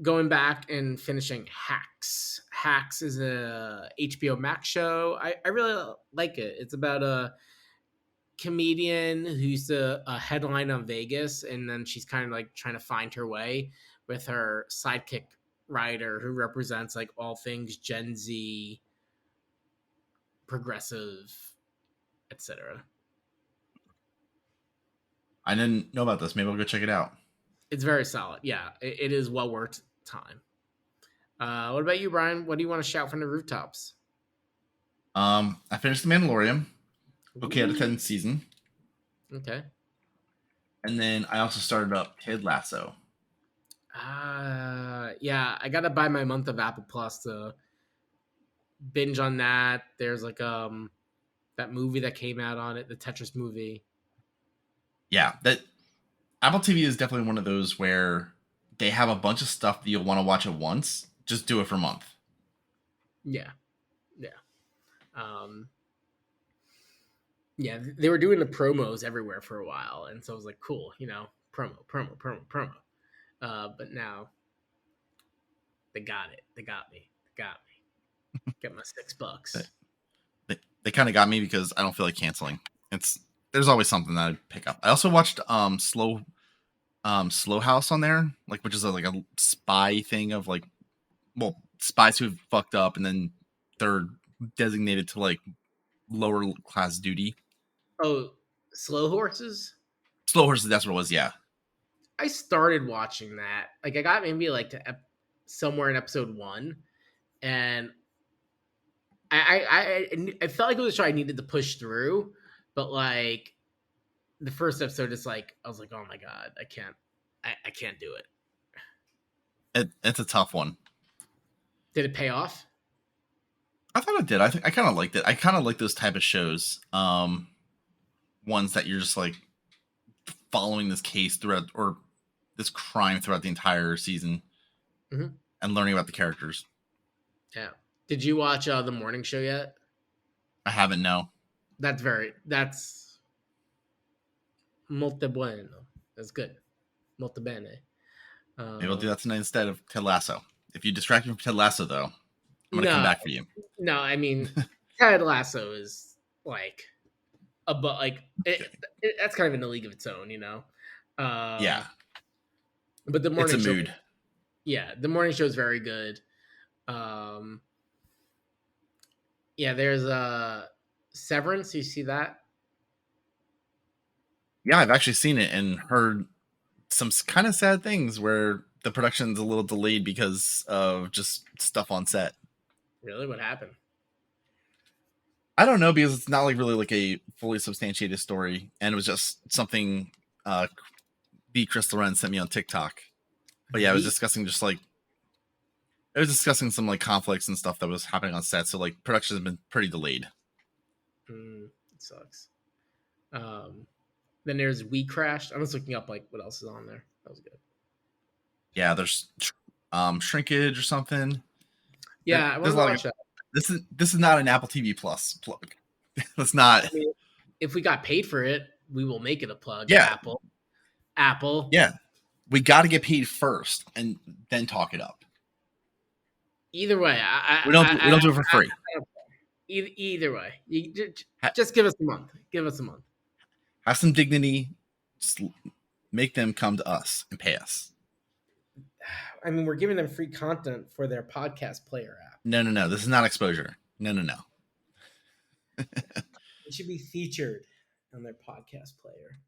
going back and finishing Hacks. Hacks is a HBO Max show. I really like it. It's about a comedian who used to headline on Vegas, and then she's kind of like trying to find her way with her sidekick writer who represents like all things Gen Z, progressive, etc. I didn't know about this. Maybe I'll go check it out. It's very solid. Yeah, it is well worth time. What about you, Brian? What do you want to shout from the rooftops? I finished The Mandalorian. Okay, out of Ooh, 10 season. okay. And then I also started up Ted Lasso. Yeah, I gotta buy my month of Apple Plus to binge on that. There's like that movie that came out on it, the Tetris movie. Yeah, that Apple TV is definitely one of those where they have a bunch of stuff that you'll want to watch at once. Just do it for a month. Yeah, yeah, um, yeah. They were doing the promos everywhere for a while, and so I was like, cool, promo, promo, promo, promo. But now they got it. They got me. They got me. Get my They, $6. they kind of got me because I don't feel like canceling. It's there's always something that I pick up. I also watched Slow House on there, like which is like a spy thing of like spies who've fucked up and then they're designated to like lower class duty. Oh, Slow Horses. Slow Horses, that's what it was. Yeah, I started watching that. Like I got maybe like to somewhere in episode one, and I felt like it was a show I needed to push through, but like the first episode is like, I was like, oh my god, I can't do it. It's a tough one. Did it pay off? I thought it did. I think I kind of liked it. I kind of like those type of shows. Ones that you're just like following this case throughout, or this crime throughout the entire season, Mm-hmm. and learning about the characters. Yeah. Did you watch the morning show yet? I haven't. No. That's molto bueno. That's good. Molto bene. Maybe I'll do that tonight instead of Ted Lasso. If you distract me from Ted Lasso, though, I'm gonna come No, back for you. no. I mean, Ted Lasso is like that's kind of in a league of its own, you know. Yeah, But the it's morning a show, mood. yeah, the morning show is very good. Um, yeah, there's Severance. You see that? Yeah, I've actually seen it and heard some kind of sad things where the production's a little delayed because of just stuff on set. Really, what happened? I don't know, because it's not like really like a fully substantiated story, and it was just something B. Chris Loren sent me on TikTok. But yeah, it was discussing just like it was discussing some like conflicts and stuff that was happening on set. So like production has been pretty delayed. It sucks. Then there's We Crashed. I was looking up like what else is on there. That was good. Yeah, there's Shrinkage or something. Yeah, I want There's to a lot watch of that. this is not an Apple TV Plus plug. Let's not. I mean, if we got paid for it, we will make it a plug. Yeah. Apple. Yeah, we got to get paid first and then talk it up. Either way, we don't do it for free. Either way, just give us a month. Give us a month. Have some dignity. Just make them come to us and pay us. I mean, we're giving them free content for their podcast player app. No. This is not exposure. No. It should be featured on their podcast player.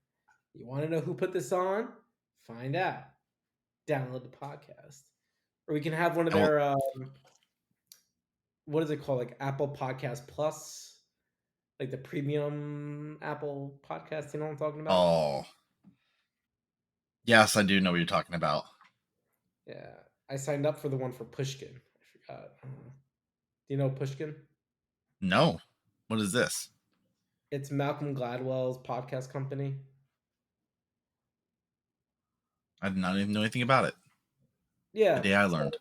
You want to know who put this on? Find out. Download the podcast. Or we can have one of their, what is it called? Like Apple Podcast Plus? Like the premium Apple podcast. You know what I'm talking about? Oh. Yes, I do know what you're talking about. Yeah. I signed up for the one for Pushkin. I forgot. Do you know Pushkin? No. What is this? It's Malcolm Gladwell's podcast company. I did not even know anything about it. Yeah. The day I learned.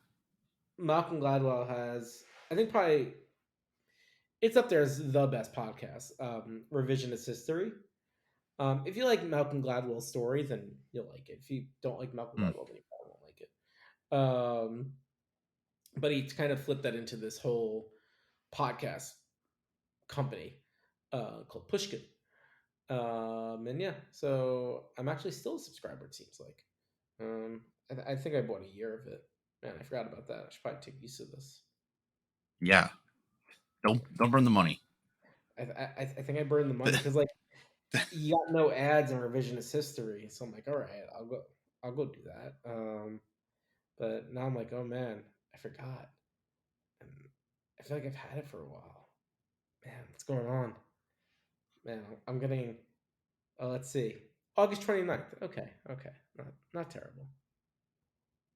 Malcolm Gladwell has, I think probably, it's up there as the best podcast. Revisionist History. If you like Malcolm Gladwell's stories, then you'll like it. If you don't like Malcolm Gladwell, then you probably won't like it. But he kind of flipped that into this whole podcast company called Pushkin. And yeah, so I'm actually still a subscriber, it seems like. I think I bought a year of it. Man, I forgot about that. I should probably take use of this. Yeah. Don't burn the money. I think I burned the money because like you got no ads in Revisionist History, so I'm like, all right, I'll go do that. But now I'm like, oh man, I forgot, and I feel like I've had it for a while. Man, what's going on? Man, I'm getting. Oh, let's see, August 29th. Okay, not terrible.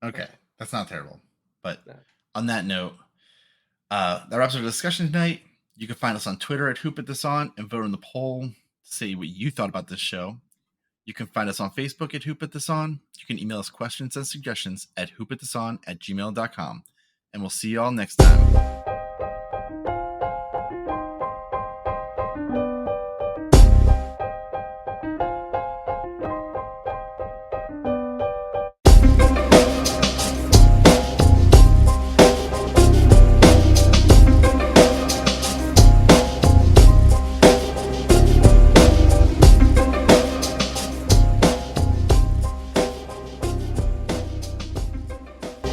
Okay, that's not terrible. But No. On that note, that wraps our discussion tonight. You can find us on Twitter at Who Put This On and vote in the poll to say what you thought about this show. You can find us on Facebook at Who Put This On. You can email us questions and suggestions at whoputthison@gmail.com. And we'll see you all next time.